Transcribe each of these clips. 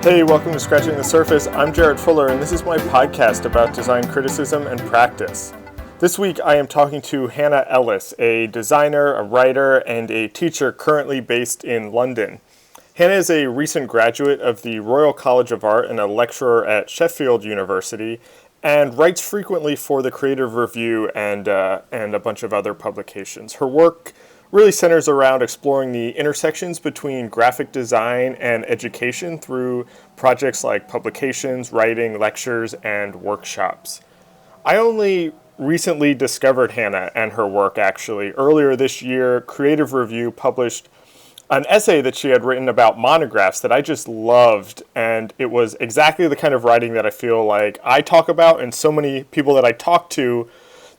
Hey, welcome to Scratching the Surface. I'm Jared Fuller, and this is my podcast about design criticism and practice. This week, I am talking to Hannah Ellis, a designer, a writer, and a teacher currently based in London. Hannah is a recent graduate of the Royal College of Art and a lecturer at Sheffield University, and writes frequently for the Creative Review and a bunch of other publications. Her work really centers around exploring the intersections between graphic design and education through projects like publications, writing, lectures, and workshops. I only recently discovered Hannah and her work, actually. Earlier this year, Creative Review published an essay that she had written about monographs that I just loved, and it was exactly the kind of writing that I feel like I talk about and so many people that I talk to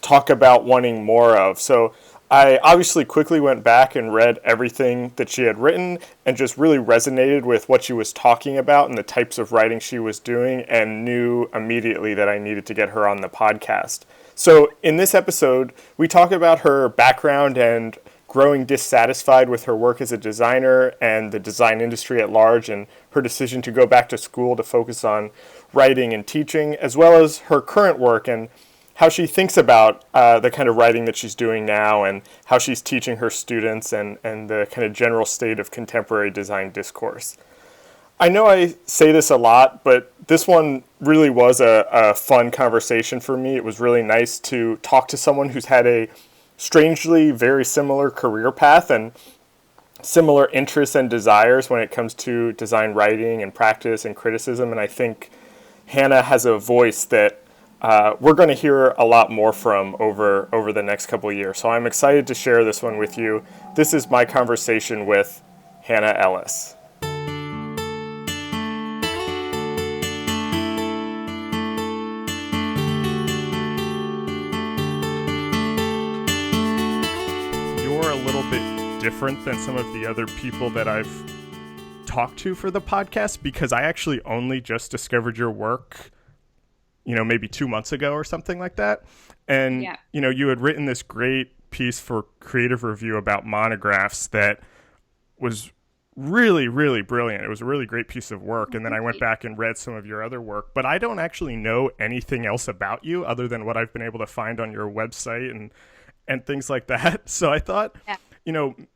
talk about wanting more of. So I obviously quickly went back and read everything that she had written and just really resonated with what she was talking about and the types of writing she was doing, and knew immediately that I needed to get her on the podcast. So in this episode, we talk about her background and growing dissatisfied with her work as a designer and the design industry at large, and her decision to go back to school to focus on writing and teaching, as well as her current work and how she thinks about the kind of writing that she's doing now and how she's teaching her students, and the kind of general state of contemporary design discourse. I know I say this a lot, but this one really was a fun conversation for me. It was really nice to talk to someone who's had a strangely very similar career path and similar interests and desires when it comes to design writing and practice and criticism. And I think Hannah has a voice that we're going to hear a lot more from over the next couple of years. So I'm excited to share this one with you. This is my conversation with Hannah Ellis. You're a little bit different than some of the other people that I've talked to for the podcast, because I actually only just discovered your work maybe 2 months ago or something like that. And, you had written this great piece for Creative Review about monographs that was really, really brilliant. It was a really great piece of work. And then I went back and read some of your other work, but I don't actually know anything else about you other than what I've been able to find on your website and things like that. So I thought,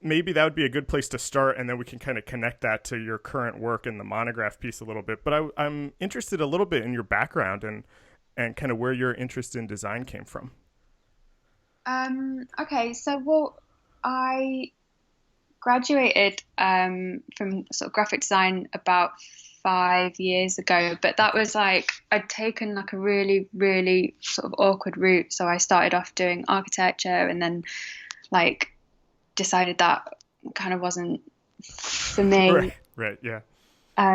maybe that would be a good place to start, and then we can kind of connect that to your current work and the monograph piece a little bit. But I'm interested a little bit in your background and kind of where your interest in design came from. Okay, so I graduated from sort of graphic design about 5 years ago, but that was like I'd taken like a really, really sort of awkward route. So I started off doing architecture, and then like decided that kind of wasn't for me. Right, yeah.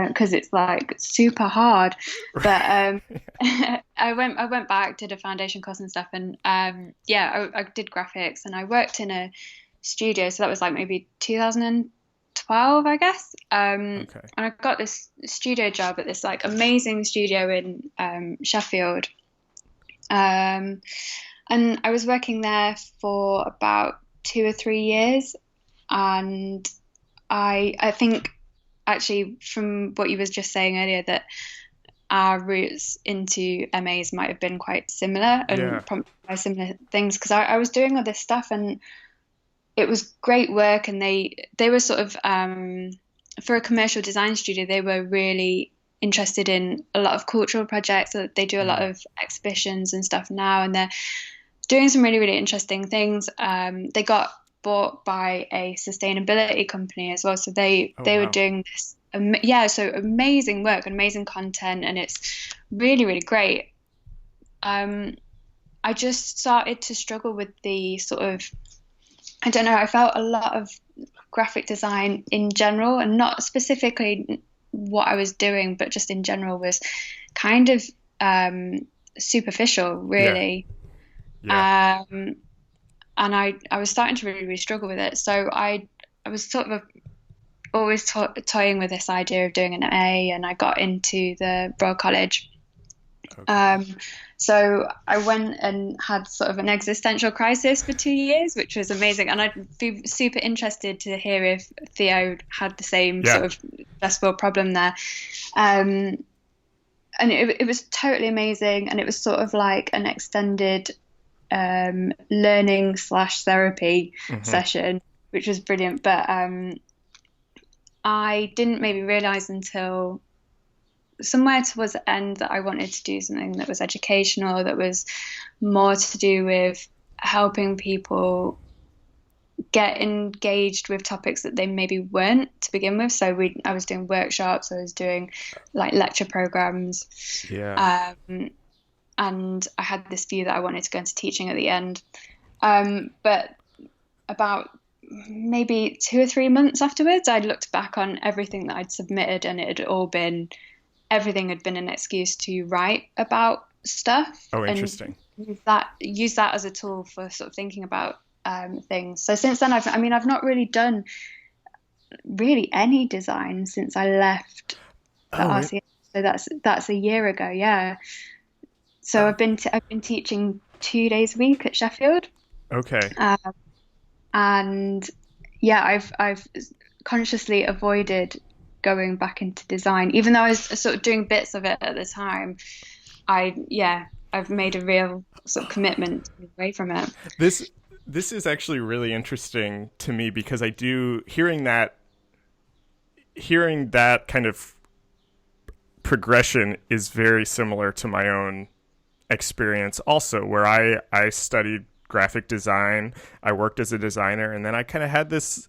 Because it's like super hard, but I went back, did a foundation course and stuff, and I did graphics, and I worked in a studio. So that was like maybe 2012, I guess. And I got this studio job at this like amazing studio in Sheffield, and I was working there for about 2 or 3 years, and I think, actually, from what you was just saying earlier, that our routes into MAs might have been quite similar and prompted by similar things, because I was doing all this stuff and it was great work, and they were sort of for a commercial design studio, they were really interested in a lot of cultural projects. So they do a lot of exhibitions and stuff now, and they're doing some really, really interesting things. They got bought by a sustainability company as well, so they were doing this so amazing work and amazing content, and it's really, really great. I just started to struggle with the sort of, I don't know, I felt a lot of graphic design in general, and not specifically what I was doing, but just in general, was kind of superficial, really. And I was starting to really, really struggle with it. So I was sort of always toying with this idea of doing an A, and I got into the Royal College. So I went and had sort of an existential crisis for 2 years, which was amazing. And I'd be super interested to hear if Theo had the same Yeah. sort of stressful problem there. And it was totally amazing. And it was sort of like an extended learning / therapy session, which was brilliant. But I didn't maybe realize until somewhere towards the end that I wanted to do something that was educational, that was more to do with helping people get engaged with topics that they maybe weren't to begin with. So I was doing workshops, I was doing like lecture programs, and I had this view that I wanted to go into teaching at the end. But about maybe 2 or 3 months afterwards, I looked back on everything that I'd submitted, and everything had been an excuse to write about stuff. Oh, interesting. And use that as a tool for sort of thinking about things. So since then, I've not really done any design since I left the RCA. So that's a year ago. Yeah. So I've been teaching 2 days a week at Sheffield. Okay. And yeah, I've consciously avoided going back into design, even though I was sort of doing bits of it at the time. I've made a real sort of commitment away from it. This is actually really interesting to me, because I do hearing that kind of progression is very similar to my own experience also, where I studied graphic design, I worked as a designer, and then I kind of had this,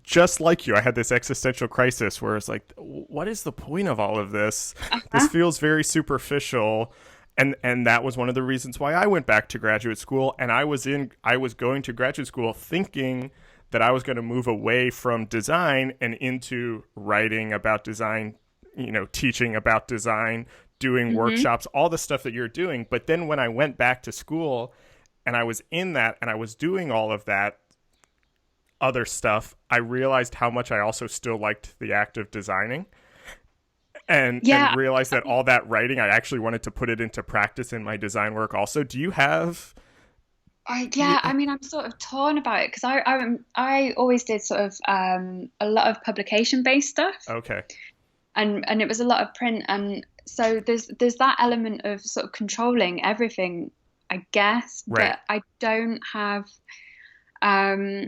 just like you, I had this existential crisis where it's like, what is the point of all of this? This feels very superficial. And that was one of the reasons why I went back to graduate school. And I was going to graduate school thinking that I was going to move away from design and into writing about design, teaching about design, doing workshops, all the stuff that you're doing. But then when I went back to school and I was in that and I was doing all of that other stuff, I realized how much I also still liked the act of designing. And realized that all that writing, I actually wanted to put it into practice in my design work also. Do you have... I'm sort of torn about it, because I always did sort of a lot of publication-based stuff. Okay. And it was a lot of print. And so there's that element of sort of controlling everything, I guess. Right. But I don't have... I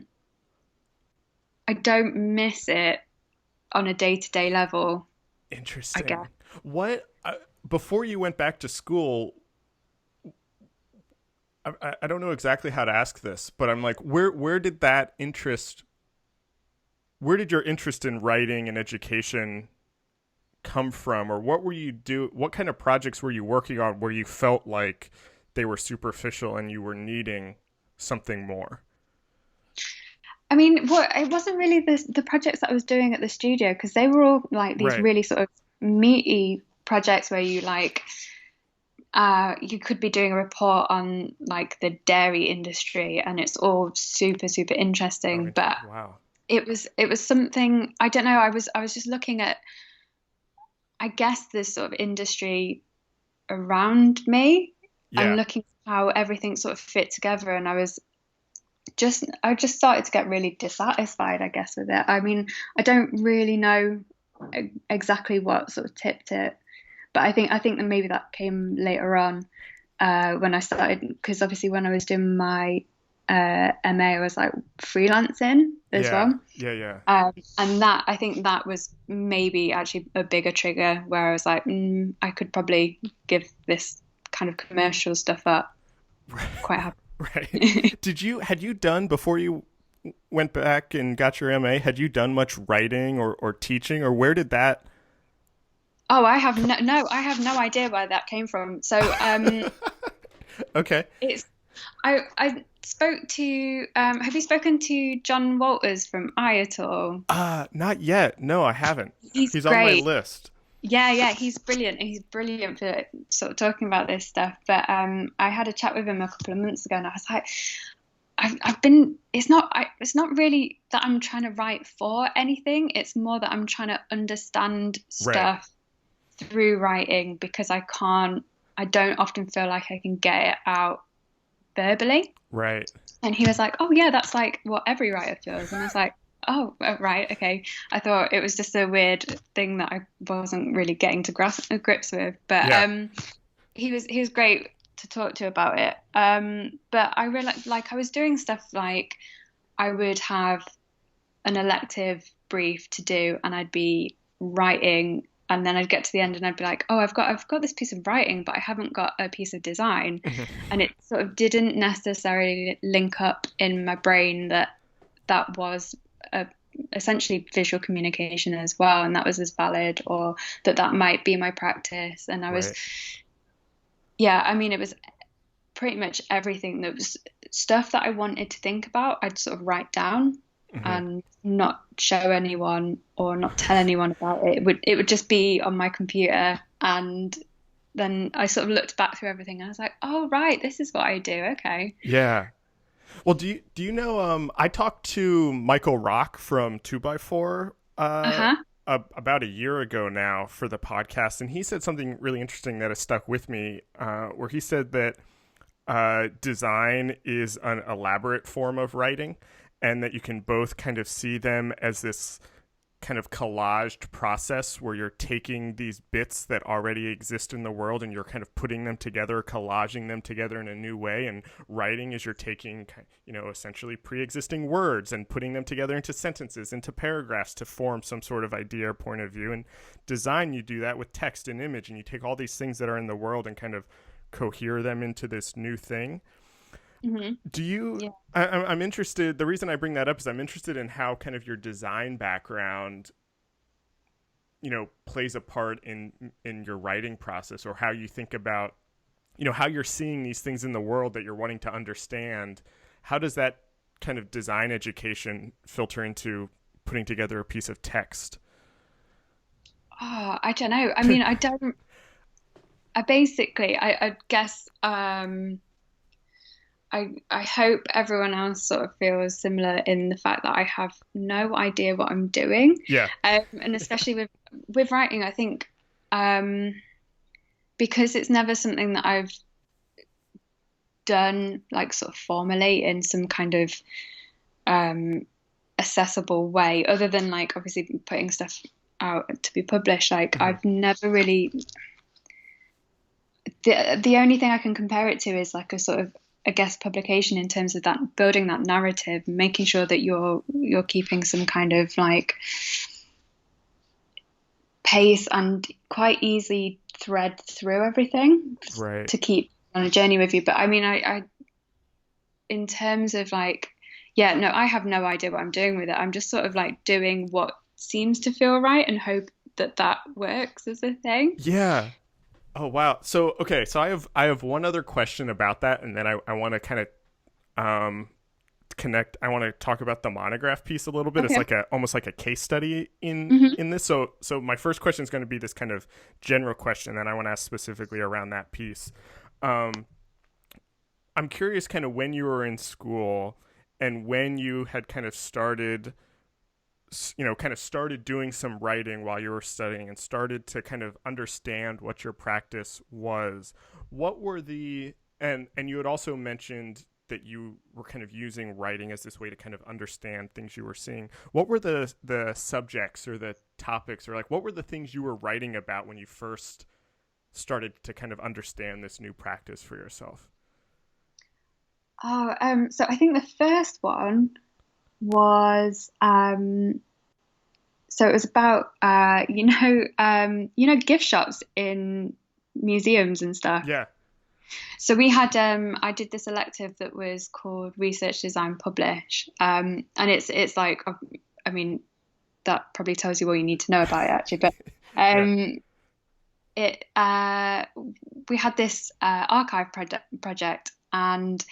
don't miss it on a day-to-day level. Interesting. I guess. What before you went back to school, I don't know exactly how to ask this, but I'm like, where did your interest in writing and education come from, or what kind of projects were you working on where you felt like they were superficial and you were needing something more? I mean, it wasn't really the projects that I was doing at the studio, because they were all like these really sort of meaty projects where you you could be doing a report on like the dairy industry, and it's all super, super interesting. But wow. It was something, I don't know, I was just looking at, I guess, this sort of industry around me and looking at how everything sort of fit together, and I just started to get really dissatisfied, I guess, with it. I mean, I don't really know exactly what sort of tipped it, but I think that maybe that came later on when I started, because obviously when I was doing my MA, I was like freelancing as well. Yeah. And that, I think that was maybe actually a bigger trigger, where I was like, I could probably give this kind of commercial stuff up quite happy. Right. Had you done, before you went back and got your MA, had you done much writing or teaching, or where did that? Oh, I have no idea where that came from. So, okay. I spoke to, have you spoken to John Walters from I at all? Not yet. No, I haven't. He's great. On my list. Yeah, he's brilliant. He's brilliant for sort of talking about this stuff. But I had a chat with him a couple of months ago, and I was like, it's not really that I'm trying to write for anything. It's more that I'm trying to understand stuff through writing, because I can't I don't often feel like I can get it out verbally. Right. And he was like, oh yeah, that's like what every writer feels. And I was like, oh, right, okay. I thought it was just a weird thing that I wasn't really getting to grips with. But Yeah. he was great to talk to about it. But I realized, like, I was doing stuff like I would have an elective brief to do, and I'd be writing, and then I'd get to the end and I'd be like, oh, I've got this piece of writing, but I haven't got a piece of design. And it sort of didn't necessarily link up in my brain that was essentially visual communication as well, and that was as valid, or that might be my practice. And I was, Right. yeah, I mean, it was pretty much everything that was stuff that I wanted to think about, I'd sort of write down and not show anyone or not tell anyone about it. It would just be on my computer, and then I sort of looked back through everything and I was like, oh right, this is what I do. Okay. Yeah. Well, do you know? I talked to Michael Rock from 2x4 Uh-huh. about a year ago now for the podcast, and he said something really interesting that has stuck with me. Where he said that design is an elaborate form of writing, and that you can both kind of see them as this kind of collaged process where you're taking these bits that already exist in the world and you're kind of putting them together, collaging them together in a new way. And writing is you're taking, essentially pre-existing words and putting them together into sentences, into paragraphs to form some sort of idea or point of view. And design, you do that with text and image, and you take all these things that are in the world and kind of cohere them into this new thing. Mm-hmm. Do you? Yeah. I'm interested. The reason I bring that up is I'm interested in how kind of your design background, plays a part in your writing process, or how you think about, how you're seeing these things in the world that you're wanting to understand. How does that kind of design education filter into putting together a piece of text? Oh, I don't know. I mean, I guess. I hope everyone else sort of feels similar in the fact that I have no idea what I'm doing. Yeah. And especially with writing, I think because it's never something that I've done like sort of formally in some kind of accessible way, other than like obviously putting stuff out to be published. Like I've never really. The only thing I can compare it to is like a sort of a guest publication in terms of that building that narrative, making sure that you're keeping some kind of like pace and quite easily thread through everything Right. to keep on a journey with you. But I mean, I in terms of like, yeah, no, I have no idea what I'm doing with it. I'm just sort of like doing what seems to feel right and hope that works as a thing. Yeah. Oh wow. So okay, so I have one other question about that, and then I want to kind of connect. I want to talk about the monograph piece a little bit. Okay. It's like almost like a case study in this. So my first question is going to be this kind of general question, and I want to ask specifically around that piece. I'm curious, kind of when you were in school and when you had kind of started doing some writing while you were studying and started to kind of understand what your practice was. What were and you had also mentioned that you were kind of using writing as this way to kind of understand things you were seeing. What were the subjects or the topics, or like what were the things you were writing about when you first started to kind of understand this new practice for yourself? Oh, so I think the first one was so it was about gift shops in museums and stuff. Yeah. So we had I did this elective that was called Research Design Publish, and it's like, I mean, that probably tells you all you need to know about it actually, but we had this archive project, and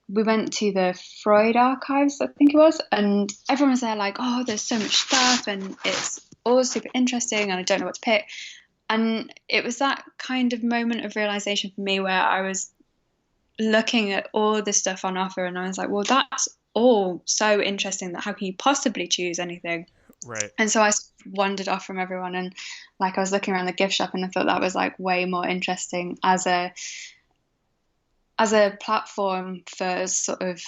we went to the Freud archives, I think it was, and everyone was there like, oh, there's so much stuff and it's all super interesting and I don't know what to pick. And it was that kind of moment of realization for me where I was looking at all the stuff on offer and I was like, well, that's all so interesting that how can you possibly choose anything Right. And so I sort of wandered off from everyone, and like I was looking around the gift shop, and I thought that was like way more interesting as a platform for sort of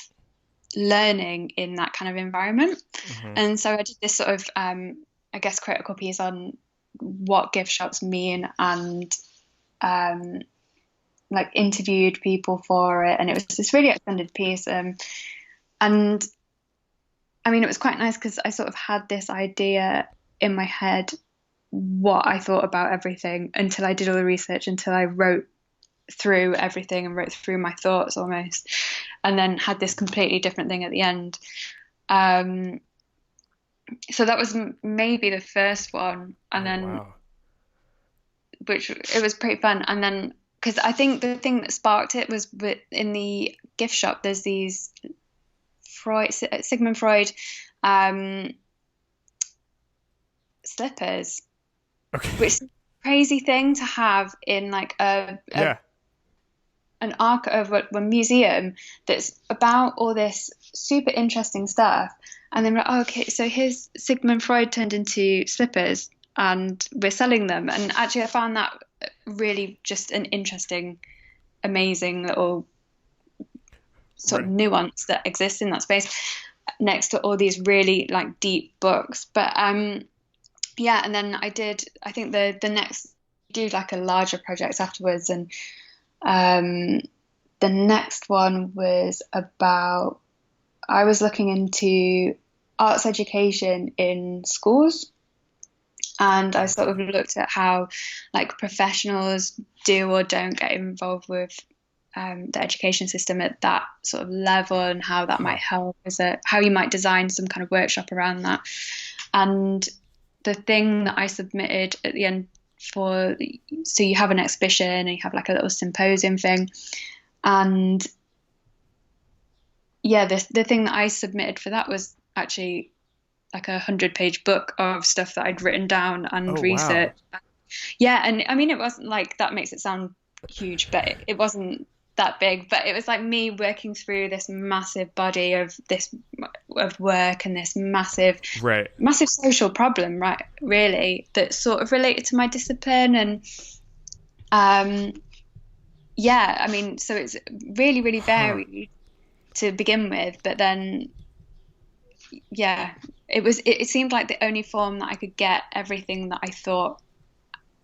learning in that kind of environment. Mm-hmm. And so I did this sort of I guess critical piece on what gift shops mean, and like interviewed people for it, and it was this really extended piece, and I mean, it was quite nice because I sort of had this idea in my head what I thought about everything until I did all the research, until I wrote through everything and wrote through my thoughts almost, and then had this completely different thing at the end. So that was maybe the first one, and then wow. which it was pretty fun. And then because I think the thing that sparked it was in the gift shop, there's these Sigmund Freud slippers, Okay. which is a crazy thing to have in like an arc of a museum that's about all this super interesting stuff. And then we're like, oh, okay, so here's Sigmund Freud turned into slippers and we're selling them. And actually I found that really just an interesting, amazing little sort of nuance that exists in that space next to all these really like deep books. But yeah, and then I think the next do like a larger project afterwards, and the next one was about, I was looking into arts education in schools, and I sort of looked at how like professionals do or don't get involved with the education system at that sort of level, and how that might help, how you might design some kind of workshop around that. And the thing that I submitted at the end so you have an exhibition and you have like a little symposium thing, and yeah, the thing that I submitted for that was actually like 100-page book of stuff that I'd written down and researched. Wow. Yeah, and I mean, it wasn't like, that makes it sound huge, but it wasn't that big. But it was like me working through this massive body of work and this massive social problem, right? Really, that sort of related to my discipline. And yeah, I mean, so it's really, really varied to begin with, but then yeah, it seemed like the only form that I could get everything that I thought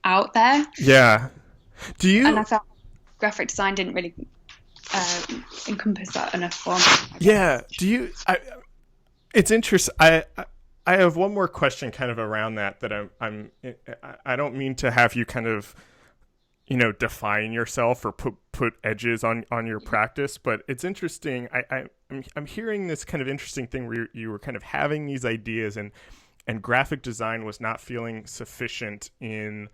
out there. Yeah. And I felt graphic design didn't really encompass that enough for me. Yeah. It's interesting. I have one more question kind of around that I don't mean to have you kind of, define yourself or put edges on your practice, but it's interesting. I'm hearing this kind of interesting thing where you were kind of having these ideas, and graphic design was not feeling sufficient in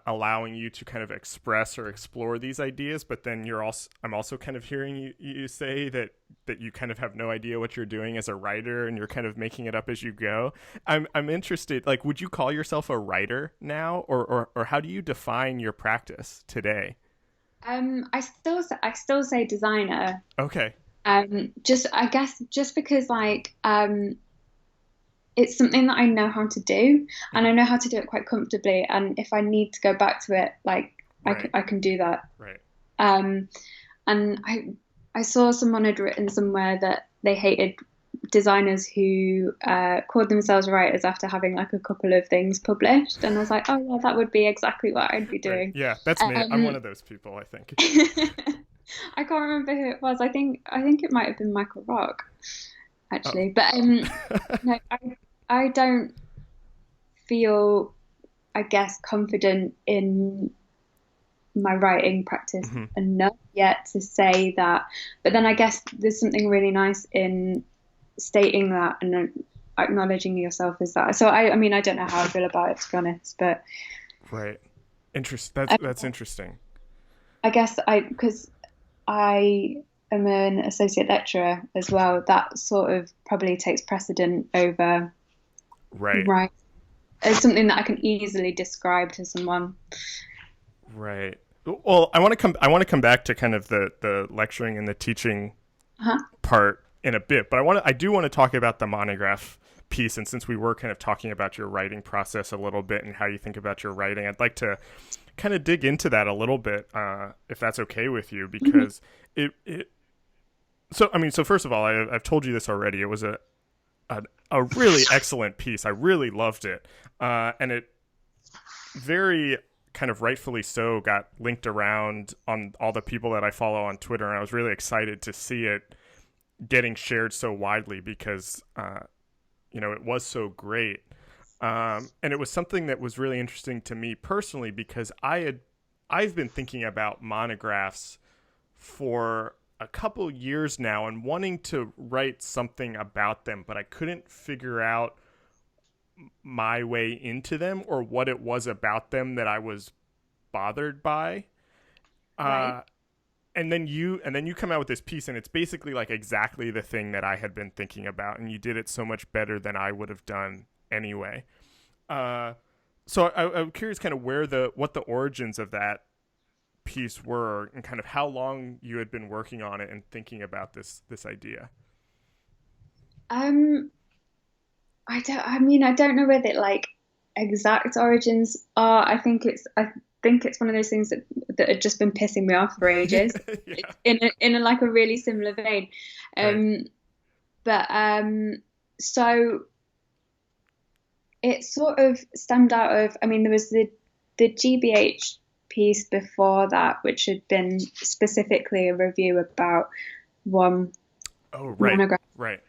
allowing you to kind of express or explore these ideas. But then I'm also kind of hearing you say that you kind of have no idea what you're doing as a writer, and you're kind of making it up as you go. I'm interested, like, would you call yourself a writer now, or how do you define your practice today? I still say designer. Okay. I guess just because like it's something that I know how to do, and I know how to do it quite comfortably. And if I need to go back to it, like I can do that. Right. And I saw someone had written somewhere that they hated designers who called themselves writers after having like a couple of things published, and I was like, oh yeah, that would be exactly what I'd be doing. Right. Yeah, that's me. I'm one of those people, I think. I can't remember who it was. I think it might have been Michael Rock, actually. But no, I don't feel, I guess, confident in my writing practice enough yet to say that. But then I guess there's something really nice in stating that and acknowledging yourself as that. So I mean, I don't know how I feel about it, to be honest, but right. That's interesting. I guess because I am an associate lecturer as well, that sort of probably takes precedent over right. It's something that I can easily describe to someone. Right. Well, I want to come back to kind of the lecturing and the teaching part in a bit, but I do want to talk about the monograph piece. And since we were kind of talking about your writing process a little bit and how you think about your writing, I'd like to kind of dig into that a little bit, if that's okay with you, because so first of all, I've told you this already. It was a really excellent piece. I really loved it. And it very kind of rightfully so got linked around on all the people that I follow on Twitter. And I was really excited to see it getting shared so widely because, it was so great. And it was something that was really interesting to me personally because I've been thinking about monographs for a couple years now and wanting to write something about them, but I couldn't figure out my way into them or what it was about them that I was bothered by. Right. And then you come out with this piece and it's basically like exactly the thing that I had been thinking about, and you did it so much better than I would have done anyway. So I'm curious kind of what the origins of that piece were and kind of how long you had been working on it and thinking about this idea. I don't know where the like exact origins are. I think it's one of those things that had just been pissing me off for ages. Yeah. In a like a really similar vein. Right. But so it sort of stemmed out of, there was the GBH piece before that, which had been specifically a review about one monograph. Right.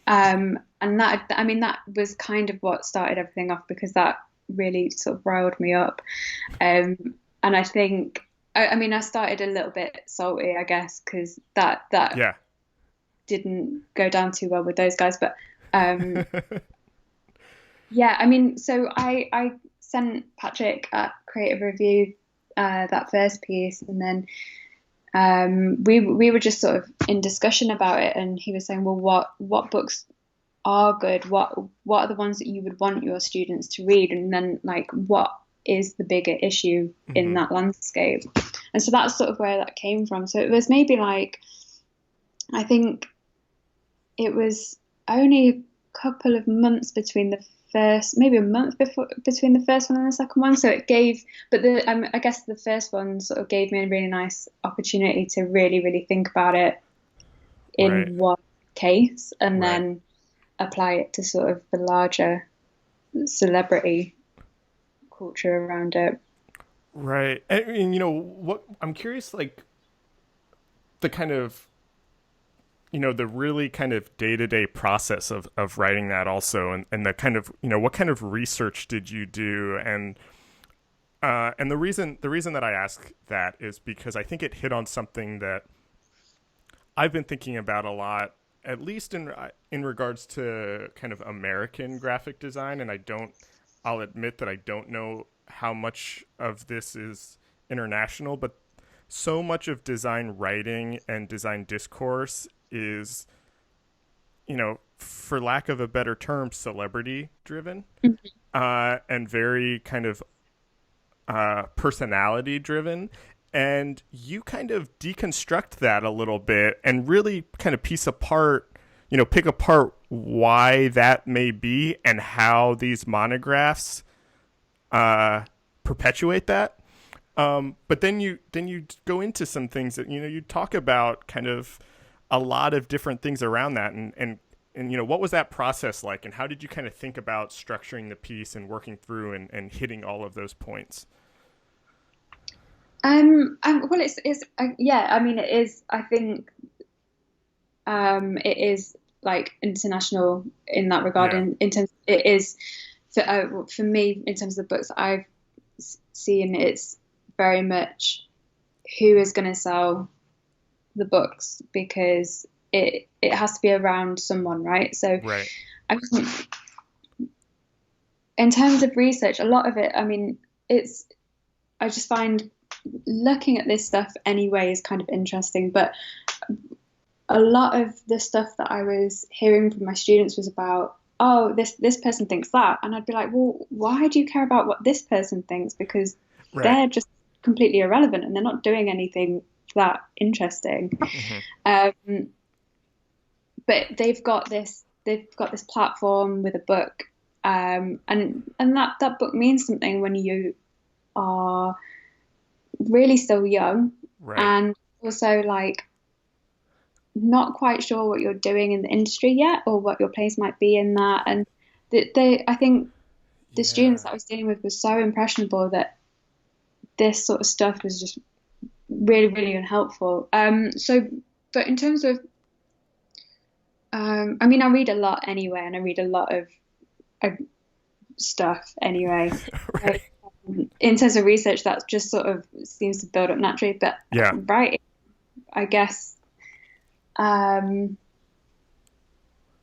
And that was kind of what started everything off because that really sort of riled me up. And I think, I started a little bit salty, I guess, because that didn't go down too well with those guys. But so I sent Patrick at Creative Review that first piece, and then we were just sort of in discussion about it, and he was saying, well, what books are good? What are the ones that you would want your students to read? And then like, what is the bigger issue in that landscape? And so that's sort of where that came from. So it was maybe like, I think it was only a couple of months between maybe a month between the first one and the second one. So it gave, but I guess the first one sort of gave me a really nice opportunity to really, really think about it in one case, and then apply it to sort of the larger celebrity culture around it. Right. And what I'm curious, like the kind of, the really kind of day-to-day process of writing that also, and the kind of, what kind of research did you do? And the reason that I ask that is because I think it hit on something that I've been thinking about a lot, at least in regards to kind of American graphic design. And I'll admit that I don't know how much of this is international, but so much of design writing and design discourse is, for lack of a better term, celebrity driven, and very kind of personality driven. And you kind of deconstruct that a little bit and really kind of pick apart why that may be and how these monographs perpetuate that. But then you go into some things that, you talk about kind of a lot of different things around that. And what was that process like? And how did you kind of think about structuring the piece and working through and hitting all of those points? Well, it is, I think, it is like international in that regard. Yeah. In terms, it is for me, in terms of the books that I've seen, it's very much who is going to sell the books, because it has to be around someone, right? So I think in terms of research, a lot of it, I just find looking at this stuff anyway is kind of interesting, but a lot of the stuff that I was hearing from my students was about, oh, this person thinks that, and I'd be like, well, why do you care about what this person thinks? Because they're just completely irrelevant and they're not doing anything that interesting. but they've got this platform with a book, and that book means something when you are really still young, Right. and also like not quite sure what you're doing in the industry yet or what your place might be in that. And I think the Yeah. students that I was dealing with were so impressionable that this sort of stuff was just really, really unhelpful. But in terms of, I mean, I read a lot anyway, and I read a lot of stuff anyway. Right. In terms of research, that just sort of seems to build up naturally. But Yeah. right, I guess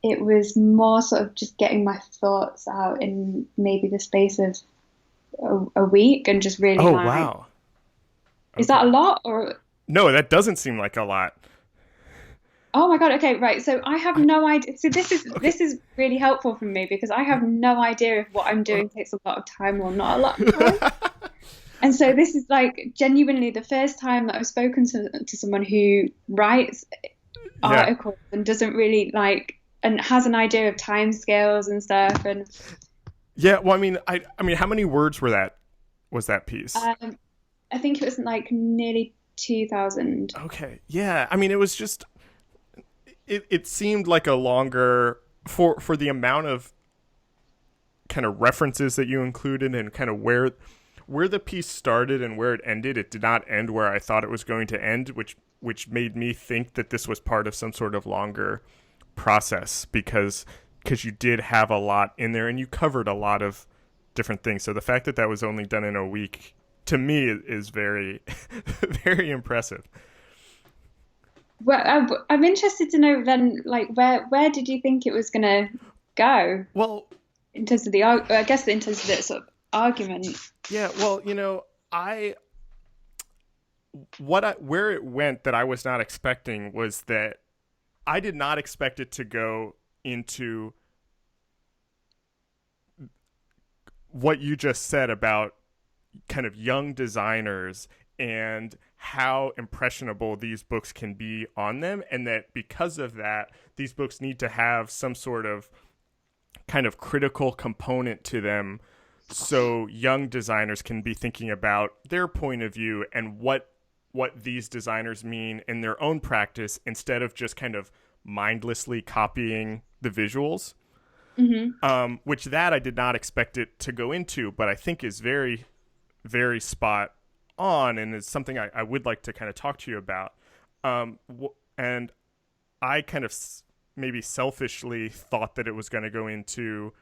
it was more sort of just getting my thoughts out in maybe the space of a week and just really Oh, like, wow. is that Okay. a lot or? No, that doesn't seem like a lot. Oh my God. Okay, right. So I have I, no idea. So this is okay. this is really helpful for me because I have no idea if what I'm doing takes a lot of time or not a lot of time. And so this is like genuinely the first time that I've spoken to someone who writes Yeah. articles and doesn't really like and has an idea of time scales and stuff. And Yeah. Well, I mean, how many words was that piece? I think it was like nearly 2,000. Okay. Yeah. I mean, it was just it seemed like a longer for the amount of kind of references that you included and kind of where the piece started and where it ended. It did not end where I thought it was going to end, which made me think that this was part of some sort of longer process because you did have a lot in there and you covered a lot of different things. So the fact that that was only done in a week to me is very very impressive. Well, I'm interested to know then, like, where did you think it was gonna go Well, in terms of I guess in terms of the sort of argument. yeah, well, I where it went that I was not expecting was that I did not expect it to go into what you just said about kind of young designers and how impressionable these books can be on them, and that because of that, these books need to have some sort of kind of critical component to them so young designers can be thinking about their point of view and what these designers mean in their own practice instead of just kind of mindlessly copying the visuals. Which that I did not expect it to go into, but I think is very, very spot on and is something I would like to kind of talk to you about. And I kind of maybe selfishly thought that it was going to go into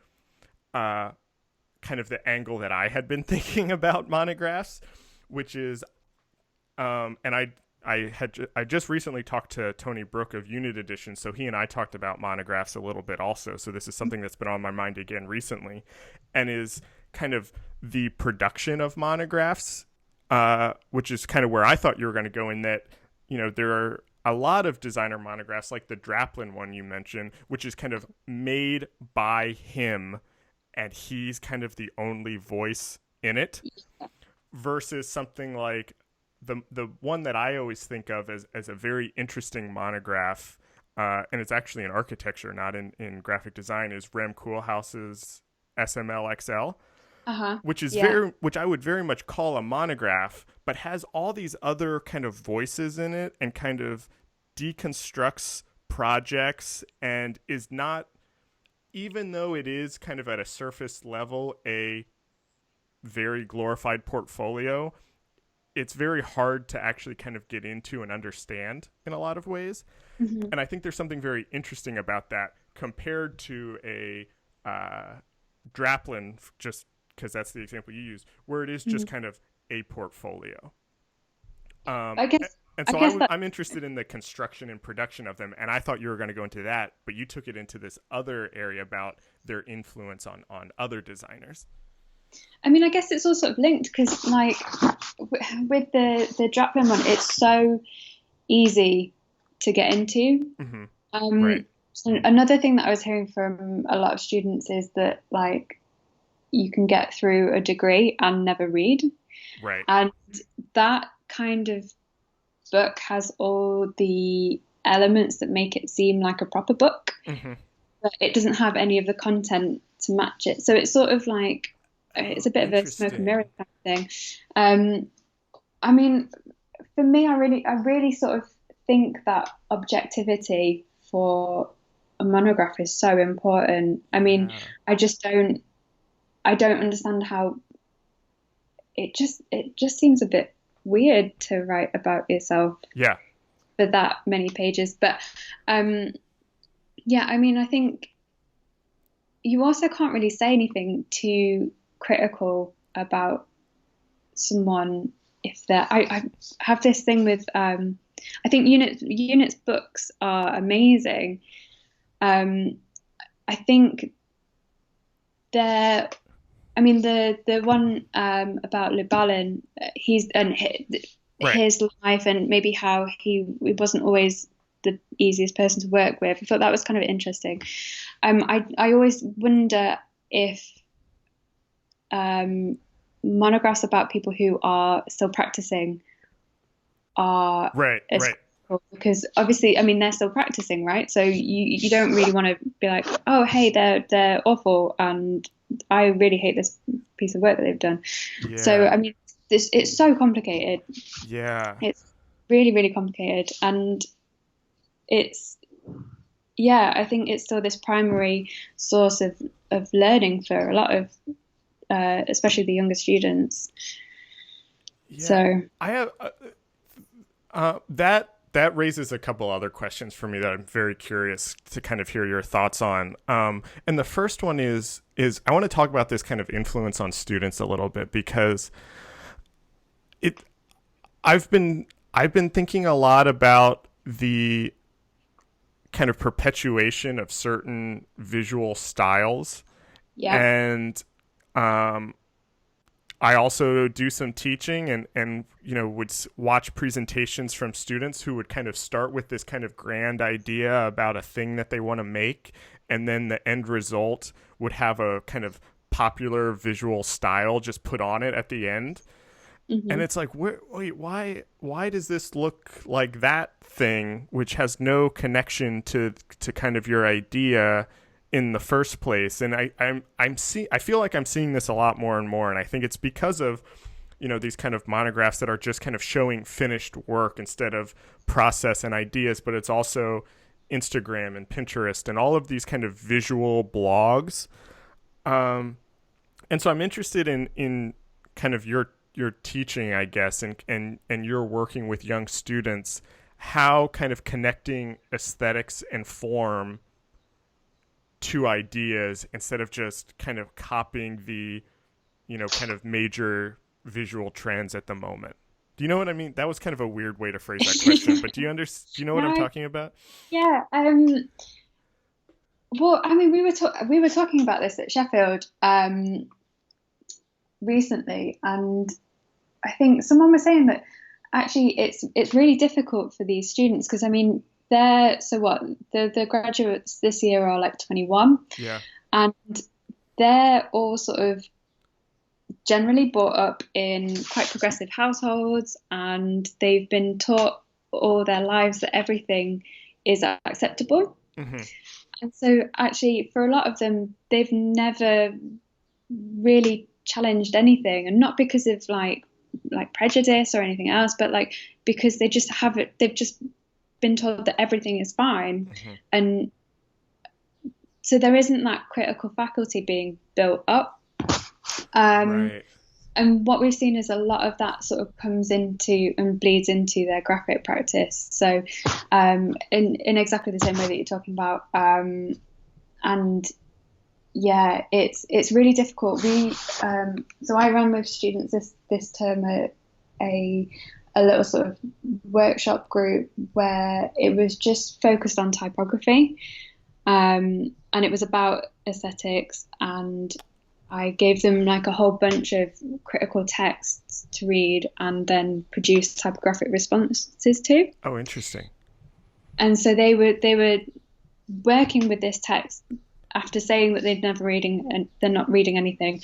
kind of the angle that I had been thinking about monographs, which is, and I just recently talked to Tony Brook of Unit Edition, so he and I talked about monographs a little bit also. So this is something that's been on my mind again recently, and is kind of the production of monographs, which is kind of where I thought you were going to go. In that, there are a lot of designer monographs, like the Draplin one you mentioned, which is kind of made by him, and he's kind of the only voice in it, versus something like the one that I always think of as a very interesting monograph, and it's actually in architecture, not in graphic design, is Rem Koolhaas's SML which is Yeah. which I would very much call a monograph, but has all these other kind of voices in it and kind of deconstructs projects and is not, even though it is kind of at a surface level a very glorified portfolio, it's very hard to actually kind of get into and understand in a lot of ways. And I think there's something very interesting about that compared to a Draplin, just because that's the example you used, where it is just kind of a portfolio. I guess And I so guess that I'm interested in the construction and production of them, and I thought you were going to go into that, but you took it into this other area about their influence on other designers. I mean, I guess it's all sort of linked because, like, with the Draplin one, it's so easy to get into. Right. So another thing that I was hearing from a lot of students is that, like, you can get through a degree and never read, Right. and that kind of book has all the elements that make it seem like a proper book, Mm-hmm. but it doesn't have any of the content to match it. So it's sort of like, it's a bit of a smoke and mirror Interesting. kind of thing. I mean, for me, I really sort of think that objectivity for a monograph is so important. I mean, Yeah. I don't understand how it just seems a bit weird to write about yourself Yeah. for that many pages. But um, yeah, I mean, I think you also can't really say anything too critical about someone if they're. I have this thing with I think units books are amazing. Um, I think they're. I mean, the one about Llewellyn, he's and Right. his life and maybe how he wasn't always the easiest person to work with. I thought that was kind of interesting. I always wonder if um, monographs about people who are still practicing are Right. as Right. critical, because obviously, I mean, they're still practicing, right? So you don't really want to be like, oh, hey, they're awful, and I really hate this piece of work that they've done. So Yeah. I mean, this it's so complicated. Yeah. It's really, really complicated, and it's yeah, I think it's still this primary source of learning for a lot of especially the younger students. Yeah. So I have that raises a couple other questions for me that I'm very curious to kind of hear your thoughts on. And the first one is I want to talk about this kind of influence on students a little bit, because it I've been thinking a lot about the kind of perpetuation of certain visual styles, yeah. and um, I also do some teaching, and would watch presentations from students who would kind of start with this kind of grand idea about a thing that they want to make, and then the end result would have a kind of popular visual style just put on it at the end. And Hmm. it's like, wait, why does this look like that thing, which has no connection to kind of your idea in the first place? And I feel like I'm seeing this a lot more and more, and I think it's because of these kind of monographs that are just kind of showing finished work instead of process and ideas, but it's also Instagram and Pinterest and all of these kind of visual blogs. Um, and so I'm interested in kind of your teaching, I guess, and you're working with young students, how kind of connecting aesthetics and form to ideas instead of just kind of copying the kind of major visual trends at the moment. Do you know what I mean? That was kind of a weird way to phrase that question, but do you know what I'm No, talking about? yeah. Well, I mean, we were talking about this at Sheffield recently, and I think someone was saying that actually it's really difficult for these students because I mean they're so what the graduates this year are like 21, Yeah. and they're all sort of generally brought up in quite progressive households, and they've been taught all their lives that everything is acceptable. Mm-hmm. And so actually for a lot of them they've never really challenged anything, and not because of like prejudice or anything else, but like because they just have it, they've just been told that everything is fine. Mm-hmm. And so there isn't that critical faculty being built up. Um, Right. and what we've seen is a lot of that sort of comes into and bleeds into their graphic practice. So in exactly the same way that you're talking about. And yeah, it's really difficult. So I ran with students this term a little sort of workshop group where it was just focused on typography, and it was about aesthetics, and I gave them like a whole bunch of critical texts to read and then produce typographic responses to. Oh, interesting. And so they were working with this text after saying that they'd never reading and they're not reading anything.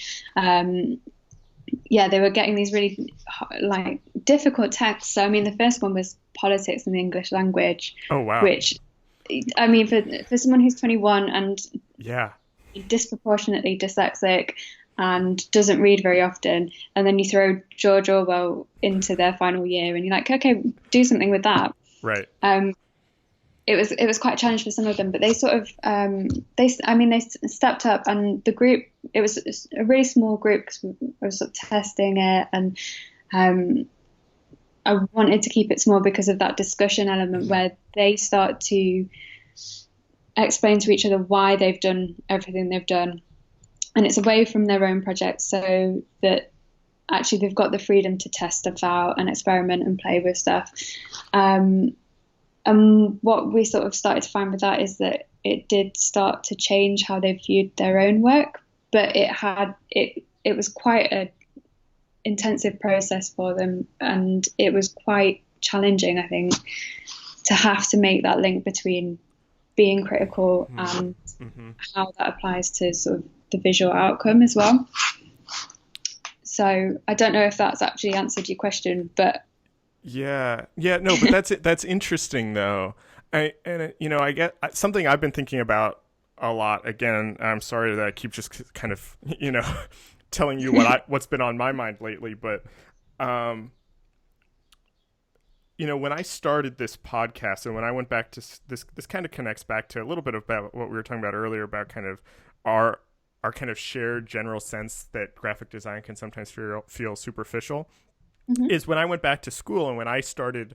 Yeah, they were getting these really like difficult texts. So, I mean, the first one was politics in the English language. Oh, wow. Which, I mean, for someone who's 21 and yeah, disproportionately dyslexic and doesn't read very often, and then you throw George Orwell into their final year, and you're like, okay, do something with that. Right. It was quite a challenge for some of them, but they sort of they stepped up, and the group, it was a really small group because we were sort of testing it, and I wanted to keep it small because of that discussion element where they start to explain to each other why they've done everything they've done, and it's away from their own projects, so that actually they've got the freedom to test stuff out and experiment and play with stuff. And what we sort of started to find with that is that it did start to change how they viewed their own work, but it was quite a intensive process for them, and it was quite challenging, I think, to have to make that link between being critical and how that applies to sort of the visual outcome as well. So I don't know if that's actually answered your question, but no, but that's interesting though. I get something I've been thinking about a lot. Again, I'm sorry that I keep just kind of telling you what's been on my mind lately, but when I started this podcast and when I went back to this kind of connects back to a little bit about what we were talking about earlier about kind of our kind of shared general sense that graphic design can sometimes feel superficial. Is when I went back to school and when I started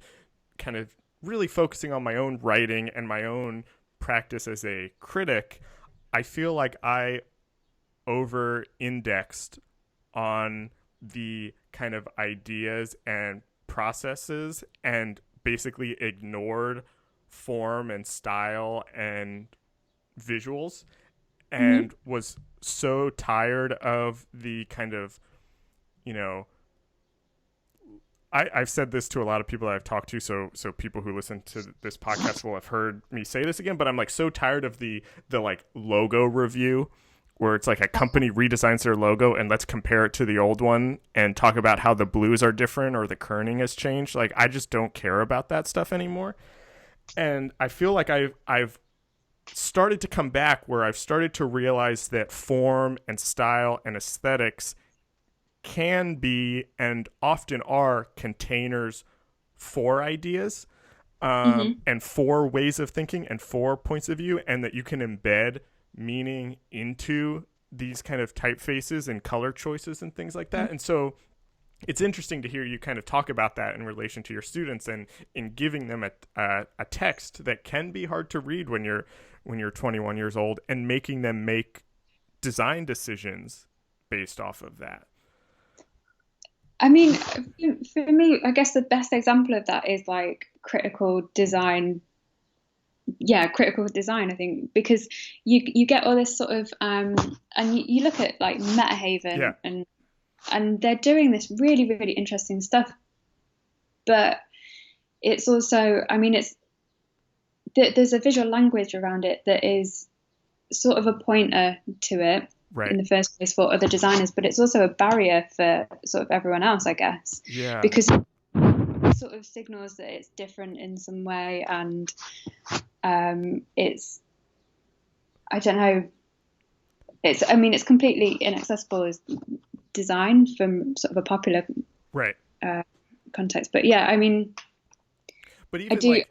kind of really focusing on my own writing and my own practice as a critic, I feel like I over-indexed on the kind of ideas and processes and basically ignored form and style and visuals, and was so tired of the kind of, I've said this to a lot of people that I've talked to, so people who listen to this podcast will have heard me say this again, but I'm like so tired of the like logo review where it's like a company redesigns their logo and let's compare it to the old one and talk about how the blues are different or the kerning has changed. Like, I just don't care about that stuff anymore. And I feel like I've started to come back where I've started to realize that form and style and aesthetics can be and often are containers for ideas and for ways of thinking and for points of view, and that you can embed meaning into these kind of typefaces and color choices and things like that. And so it's interesting to hear you kind of talk about that in relation to your students and in giving them a text that can be hard to read when you're 21 years old and making them make design decisions based off of that. I mean, for me, I guess the best example of that is like critical design. Yeah, critical design, I think, because you get all this sort of and you look at like Metahaven and they're doing this really, really interesting stuff, but it's also, I mean, there's a visual language around it that is sort of a pointer to it. Right. In the first place for other designers, but it's also a barrier for sort of everyone else, I guess. Yeah. Because it sort of signals that it's different in some way, and it's, I don't know, it's completely inaccessible as design from sort of a popular context. But yeah, I mean, but even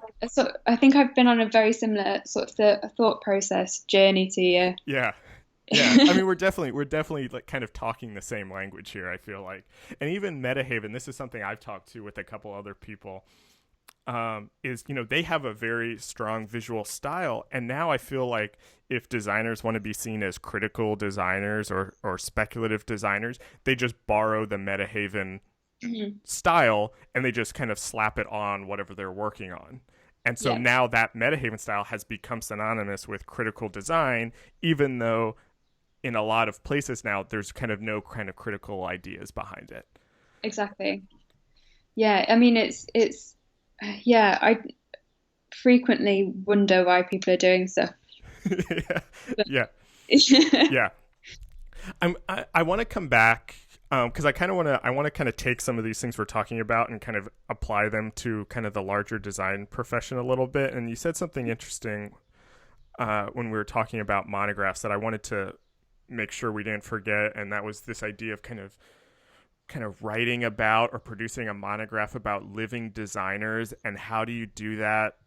I think I've been on a very similar sort of thought process journey to you. Yeah. Yeah, I mean, we're definitely like kind of talking the same language here, I feel like. And even Metahaven, this is something I've talked to with a couple other people, is, they have a very strong visual style. And now I feel like if designers want to be seen as critical designers or speculative designers, they just borrow the Metahaven style and they just kind of slap it on whatever they're working on. And so now that Metahaven style has become synonymous with critical design, even though in a lot of places now, there's kind of no kind of critical ideas behind it. Exactly. Yeah, I mean, I frequently wonder why people are doing stuff. Yeah. I want to come back because I want to kind of take some of these things we're talking about and kind of apply them to kind of the larger design profession a little bit. And you said something interesting when we were talking about monographs that I wanted to make sure we didn't forget, and that was this idea of kind of writing about or producing a monograph about living designers, and how do you do that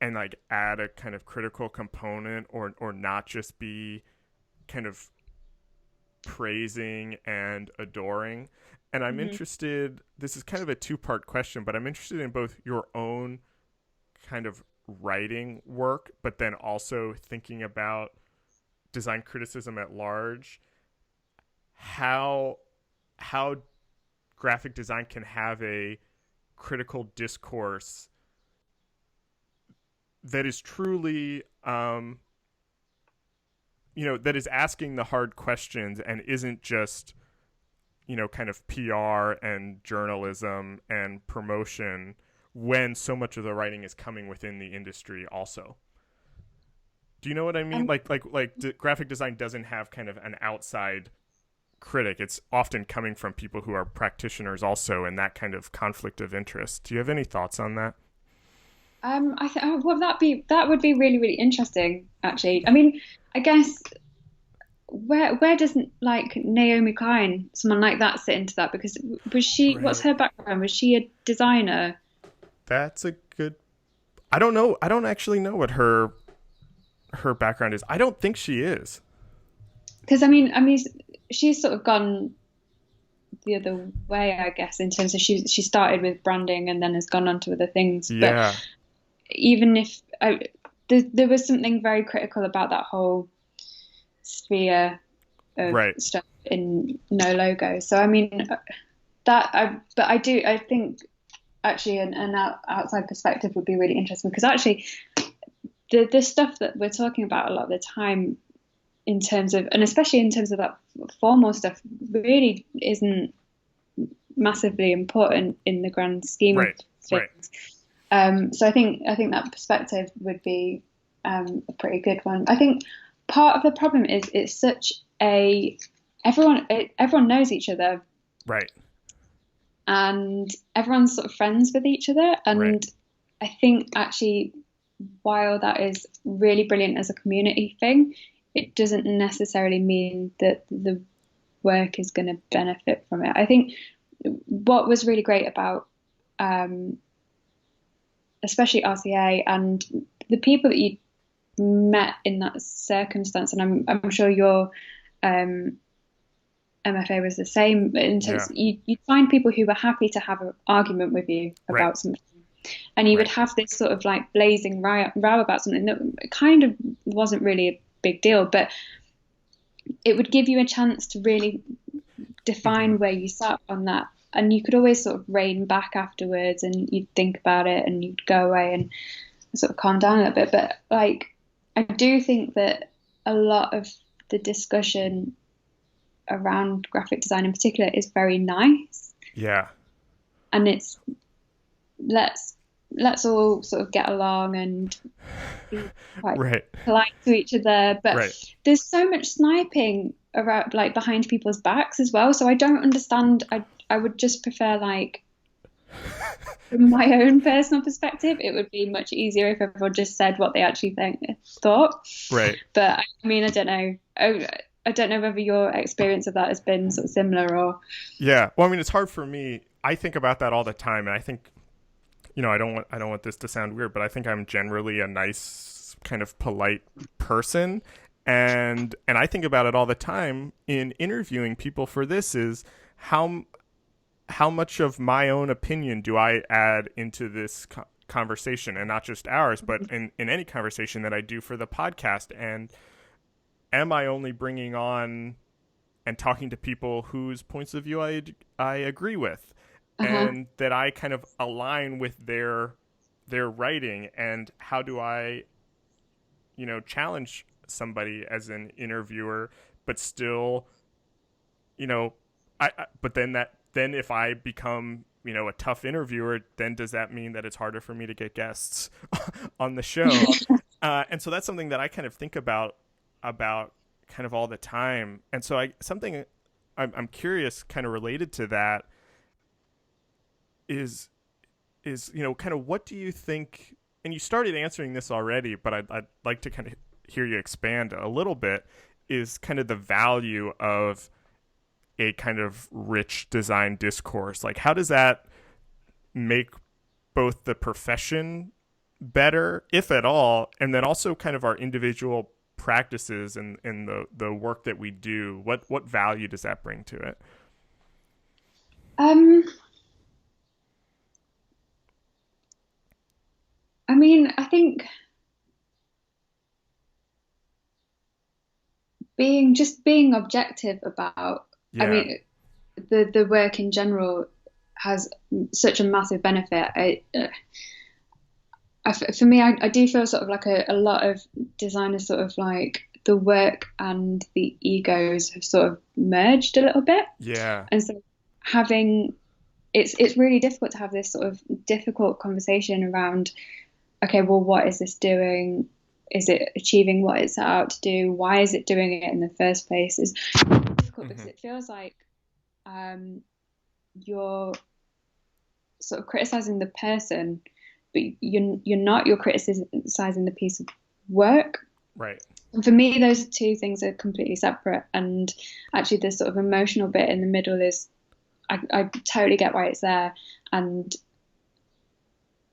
and like add a kind of critical component, or not just be kind of praising and adoring. And I'm interested, this is kind of a two-part question, but I'm interested in both your own kind of writing work, but then also thinking about design criticism at large, how graphic design can have a critical discourse that is truly that is asking the hard questions and isn't just kind of PR and journalism and promotion, when so much of the writing is coming within the industry also. Do you know what I mean? Graphic design doesn't have kind of an outside critic. It's often coming from people who are practitioners also, and that kind of conflict of interest. Do you have any thoughts on that? Well, that would be really, really interesting, actually. I mean, I guess where does like Naomi Klein, someone like that, sit into that? Because was she? Right. What's her background? Was she a designer? That's a good. I don't know. I don't actually know what her background is. I don't think she is. Because I mean, she's sort of gone the other way, I guess, in terms of she started with branding and then has gone on to other things. Yeah. But even if there was something very critical about that whole sphere of stuff in No Logo. So I mean, I think actually an outside perspective would be really interesting, because actually the stuff that we're talking about a lot of the time, in terms of, and especially in terms of that formal stuff, really isn't massively important in the grand scheme of things. So I think that perspective would be a pretty good one. I think part of the problem is it's such everyone knows each other, right? And everyone's sort of friends with each other, and I think actually, while that is really brilliant as a community thing, it doesn't necessarily mean that the work is going to benefit from it. I think what was really great about especially RCA and the people that you met in that circumstance, and I'm sure your MFA was the same, in terms you'd find people who were happy to have an argument with you about something, and you would have this sort of like blazing row about something that kind of wasn't really a big deal, but it would give you a chance to really define where you sat on that, and you could always sort of rein back afterwards, and you'd think about it and you'd go away and sort of calm down a little bit. But like, I do think that a lot of the discussion around graphic design in particular is very nice. Yeah. And it's let's all sort of get along and be quite polite to each other. But there's so much sniping around, like behind people's backs as well. So I don't understand. I would just prefer, like, from my own personal perspective, it would be much easier if everyone just said what they actually thought. Right. But I mean, I don't know. I don't know whether your experience of that has been sort of similar or. Yeah. Well, I mean, it's hard for me. I think about that all the time, and I think, I don't want this to sound weird, but I think I'm generally a nice, kind of polite person, and I think about it all the time in interviewing people for this, is how much of my own opinion do I add into this conversation, and not just ours, but in any conversation that I do for the podcast. And am I only bringing on and talking to people whose points of view I agree with, and that I kind of align with their writing, and how do I, challenge somebody as an interviewer, but still, but then if I become, a tough interviewer, then does that mean that it's harder for me to get guests on the show? And so that's something that I kind of think about kind of all the time. And so something I'm curious, kind of related to that, is kind of what do you think? And you started answering this already, but I'd like to kind of hear you expand a little bit. Is kind of the value of a kind of rich design discourse? Like, how does that make both the profession better, if at all, and then also kind of our individual practices and the work that we do? What value does that bring to it? I mean, I think being objective about, I Yeah. mean, the work in general has such a massive benefit. For me, I do feel sort of like a lot of designers sort of like the work and the egos have sort of merged a little bit. Yeah. And so having it's really difficult to have this sort of difficult conversation around, okay, well, what is this doing? Is it achieving what it's set out to do? Why is it doing it in the first place? It's difficult because it feels like you're sort of criticizing the person, but you're criticizing the piece of work. Right. And for me, those two things are completely separate. And actually, the sort of emotional bit in the middle is, I totally get why it's there. And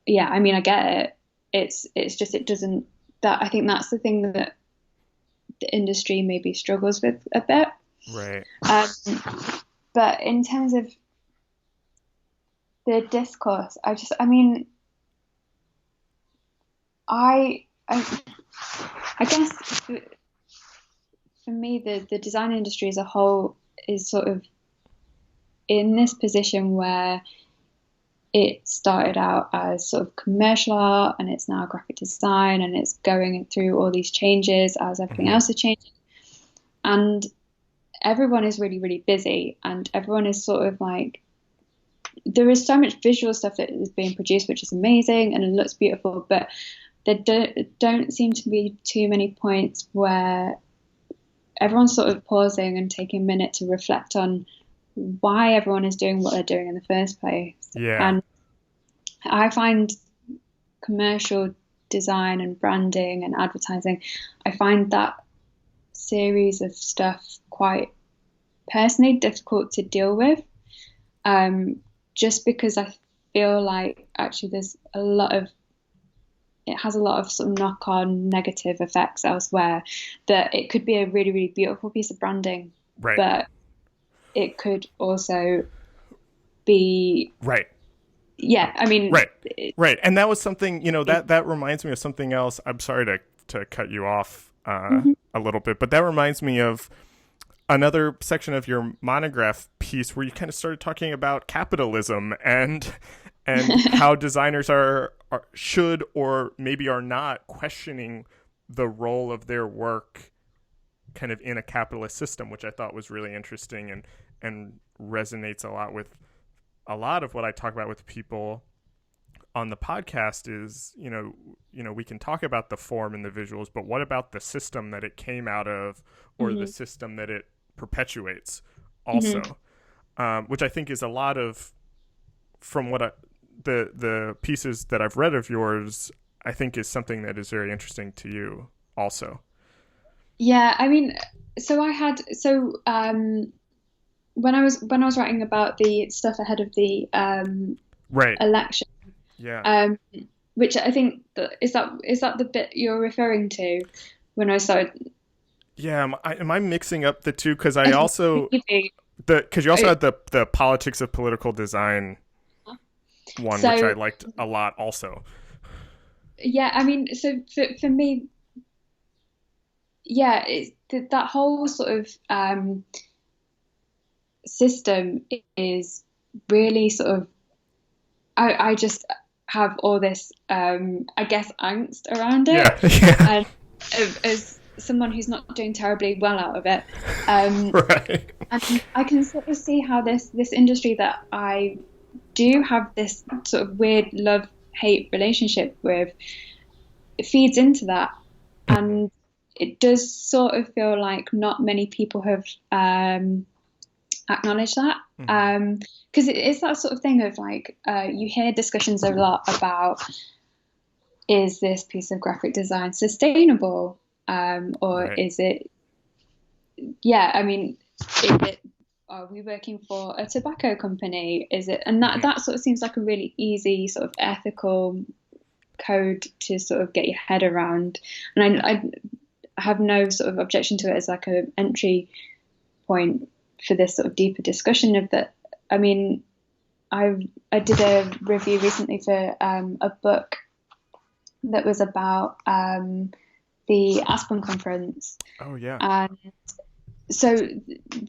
yeah, I mean, I get it. It's just, it doesn't, that I think that's the thing that the industry maybe struggles with a bit. Right. But in terms of the discourse, I mean, I guess for me, the design industry as a whole is sort of in this position where it started out as sort of commercial art and it's now graphic design, and it's going through all these changes as everything else is changing. And everyone is really, really busy, and everyone is sort of like, there is so much visual stuff that is being produced, which is amazing and it looks beautiful, but there don't seem to be too many points where everyone's sort of pausing and taking a minute to reflect on why everyone is doing what they're doing in the first place. Yeah. And I find commercial design and branding and advertising, I find that series of stuff quite personally difficult to deal with, just because I feel like actually it has a lot of sort of knock-on negative effects elsewhere, that it could be a really, really beautiful piece of branding, Right. but it could also be right. Yeah, I mean, right. And that was something, that reminds me of something else. I'm sorry to cut you off a little bit, but that reminds me of another section of your monograph piece where you kind of started talking about capitalism and how designers should or maybe are not questioning the role of their work kind of in a capitalist system, which I thought was really interesting and resonates a lot with a lot of what I talk about with people on the podcast. Is, we can talk about the form and the visuals, but what about the system that it came out of, or the system that it perpetuates also, which I think is a lot of, from what the pieces that I've read of yours, I think is something that is very interesting to you also. Yeah, I mean, when I was writing about the stuff ahead of the election, which I think is that the bit you're referring to when I started? Yeah, am I mixing up the two? Because I also because you also had the politics of political design one, which I liked a lot also. Yeah, I mean, so for me, yeah, that whole sort of system is really sort of, I just have all this, I guess, angst around it. Yeah. And as someone who's not doing terribly well out of it, right. And I can sort of see how this industry that I do have this sort of weird love-hate relationship with, it feeds into that. And it does sort of feel like not many people have acknowledge that. Mm-hmm. Because it's that sort of thing of like, you hear discussions a lot about, is this piece of graphic design sustainable? Or Right. is it, yeah, I mean, is it, are we working for a tobacco company? Is it, and that, Mm-hmm. that sort of seems like a really easy sort of ethical code to sort of get your head around. And I have no sort of objection to it as like an entry point for this sort of deeper discussion of that. I mean, I did a review recently for a book that was about the Aspen conference, Oh yeah. and so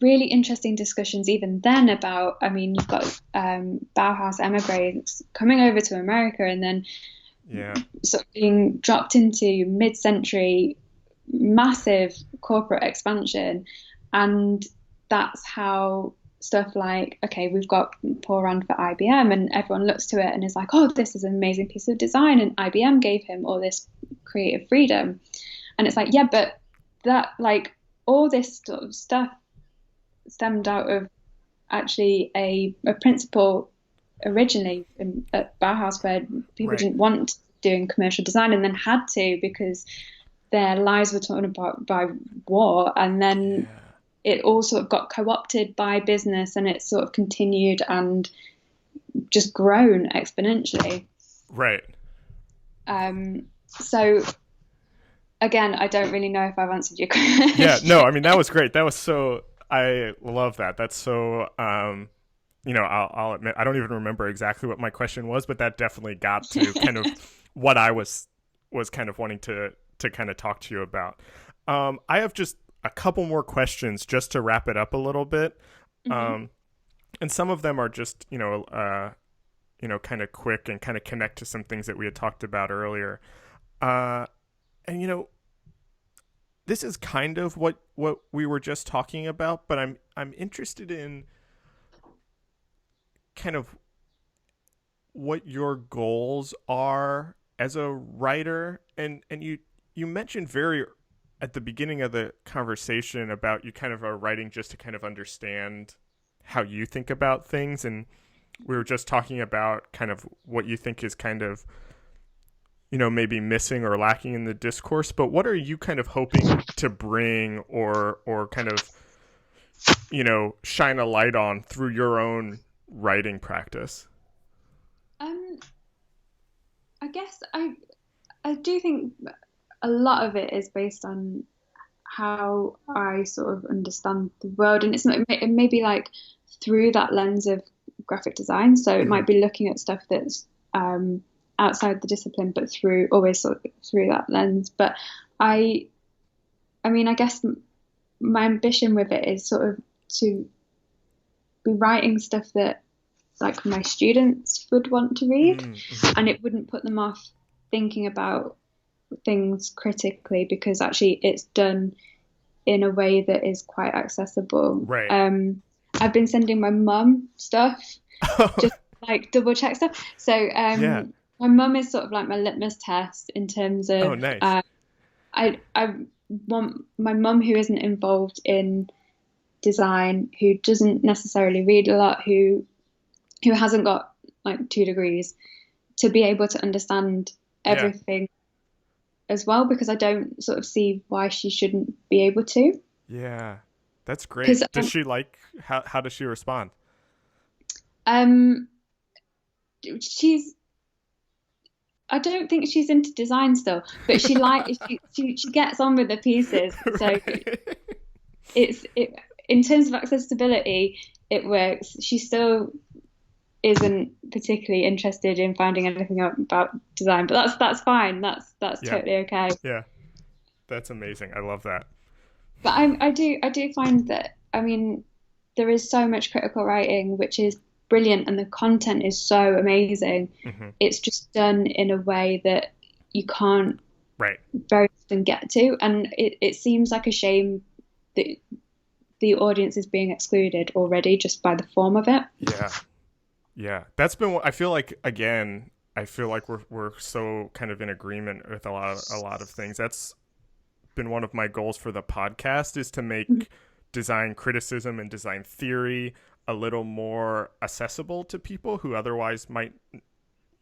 really interesting discussions even then about. I mean, you've got Bauhaus emigres coming over to America and then Yeah. sort of being dropped into mid-century massive corporate expansion, and that's how stuff like, okay, we've got Paul Rand for IBM, and everyone looks to it and is like, oh, this is an amazing piece of design, and IBM gave him all this creative freedom. And it's like, yeah, but that, like, all this sort of stuff stemmed out of actually a principle originally at Bauhaus where people Right. didn't want doing commercial design and then had to because their lives were torn apart by war, and then Yeah. it all sort of got co-opted by business, and it's sort of continued and just grown exponentially. Right. So again, I don't really know if I've answered your Yeah. No, question. I mean that was great. That was so. I love that. That's so. I'll admit I don't even remember exactly what my question was, but that definitely got to kind of what I was kind of wanting to kind of talk to you about. I have just a couple more questions just to wrap it up a little bit, Mm-hmm. and some of them are just kind of quick and kind of connect to some things that we had talked about earlier. Uh, and this is kind of what we were just talking about, but I'm interested in kind of what your goals are as a writer, and you mentioned very at the beginning of the conversation about you kind of are writing just to kind of understand how you think about things, and we were just talking about kind of what you think is kind of maybe missing or lacking in the discourse, but what are you kind of hoping to bring or kind of shine a light on through your own writing practice? Um, I guess I do think a lot of it is based on how I sort of understand the world, and it may be like through that lens of graphic design. So it Mm-hmm. might be looking at stuff that's outside the discipline, but through always sort of through that lens. But I, I mean, I guess my ambition with it is sort of to be writing stuff that like my students would want to read, Mm-hmm. and it wouldn't put them off thinking about things critically because actually it's done in a way that is quite accessible. Right. I've been sending my mum stuff, just like double check stuff. So Yeah. my mum is sort of like my litmus test in terms Oh, of nice. I want my mum who isn't involved in design, who doesn't necessarily read a lot, who hasn't got like 2 degrees, to be able to understand Yeah. everything as well, because I don't sort of see why she shouldn't be able to. Yeah. That's Because great. Does she like how does she respond? um, she's I don't think she's into design still, but she gets on with the pieces. So Right. it in terms of accessibility, it works. She still isn't particularly interested in finding anything out about design, but that's fine. That's Yeah. totally okay. Yeah. That's amazing. I love that. But I do find that, I mean, there is so much critical writing which is brilliant and the content is so amazing. Mm-hmm. It's just done in a way that you can't Right. very often get to, and it seems like a shame that the audience is being excluded already just by the form of it. Yeah. Yeah. That's been I feel like again, I feel like we're so kind of in agreement with a lot of things. That's been one of my goals for the podcast is to make design criticism and design theory a little more accessible to people who otherwise might,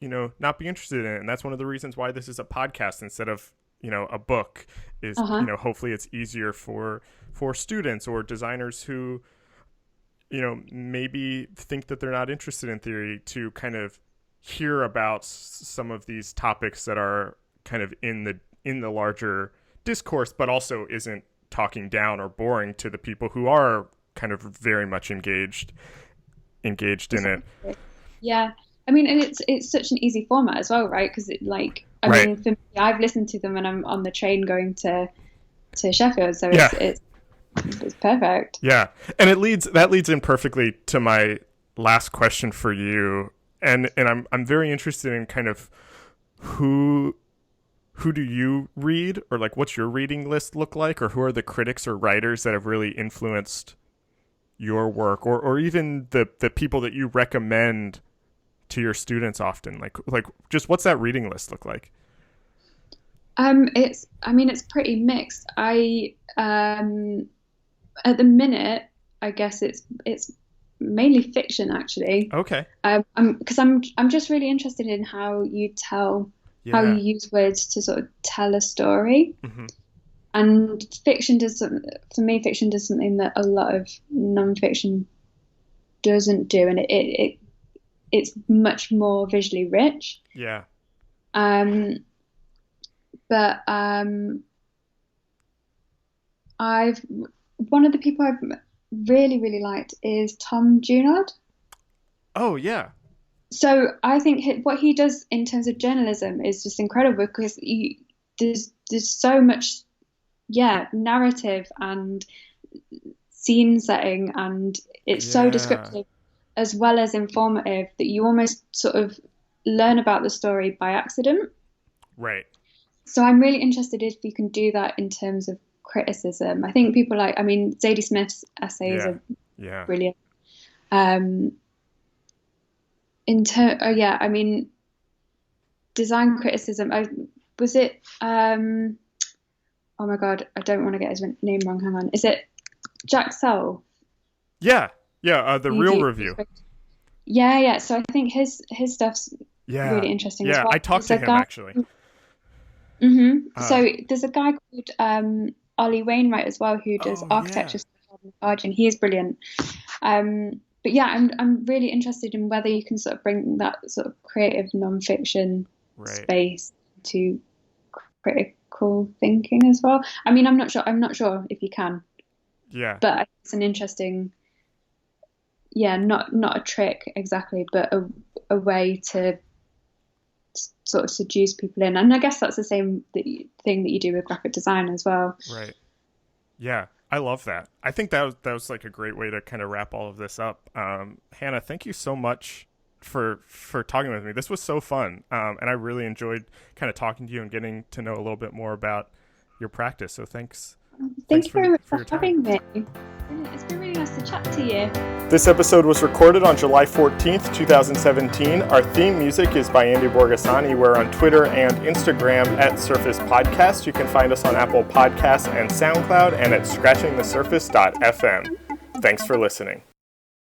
not be interested in it. And that's one of the reasons why this is a podcast instead of, a book is, hopefully it's easier for students or designers who, maybe think that they're not interested in theory to kind of hear about some of these topics that are kind of in the larger discourse, but also isn't talking down or boring to the people who are kind of very much engaged in it. Yeah. I mean, and it's such an easy format as well, right? Because I mean, for me, I've listened to them when I'm on the train going to Sheffield, so it's perfect. Yeah, and that leads in perfectly to my last question for you, and I'm very interested in kind of who do you read, or like what's your reading list look like, or who are the critics or writers that have really influenced your work, or even the people that you recommend to your students often, like just what's that reading list look like? It's pretty mixed. At the minute, I guess it's mainly fiction, actually. Okay. Because I'm just really interested in how you use words to sort of tell a story. Mm-hmm. And fiction does something that a lot of nonfiction doesn't do, and it's much more visually rich. Yeah. But one of the people I've really, really liked is Tom Junod. Oh, yeah. So I think what he does in terms of journalism is just incredible, because there's so much, narrative and scene setting, and it's so descriptive as well as informative that you almost sort of learn about the story by accident. Right. So I'm really interested if you can do that in terms of criticism. I think people Zadie Smith's essays are brilliant. Design criticism. Oh my God, I don't want to get his name wrong. Hang on. Is it Jack Sell? Yeah. The Real Review. Yeah. So I think his stuff's really interesting as well. Yeah, I talked to him actually. Mm-hmm. So there's a guy called Ollie Wainwright as well, who does architecture stuff on Guardian. He is brilliant. But yeah, I'm really interested in whether you can sort of bring that sort of creative nonfiction space to critical thinking as well. I mean, I'm not sure if you can. Yeah. But it's an interesting, not a trick exactly, but a way to sort of seduce people in. And I guess that's the same thing that you do with graphic design as well. Right. Yeah, I love that. I think that was like a great way to kind of wrap all of this up. Hannah, thank you so much for talking with me. This was so fun. And I really enjoyed kind of talking to you and getting to know a little bit more about your practice. So thanks. Thank you very much for having me. It's been really nice to chat to you. This episode was recorded on July 14th, 2017. Our theme music is by Andy Borgasani. We're on Twitter and Instagram at Surface Podcast. You can find us on Apple Podcasts and SoundCloud and at scratchingthesurface.fm. Thanks for listening.